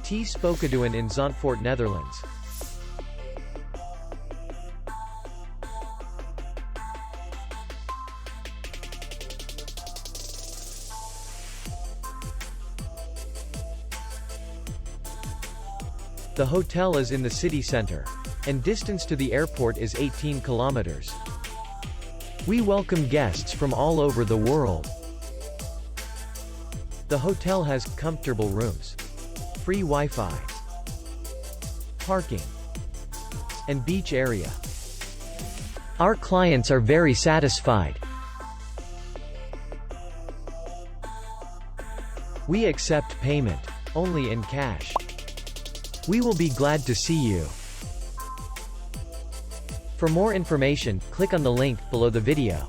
Spokeduin in Zandvoort, Netherlands. The hotel is in the city center, and distance to the airport is 18 kilometers. We welcome guests from all over the world. The hotel has comfortable rooms, free Wi-Fi, parking, and beach area. Our clients are very satisfied. We accept payment only in cash. We will be glad to see you. For more information, click on the link below the video.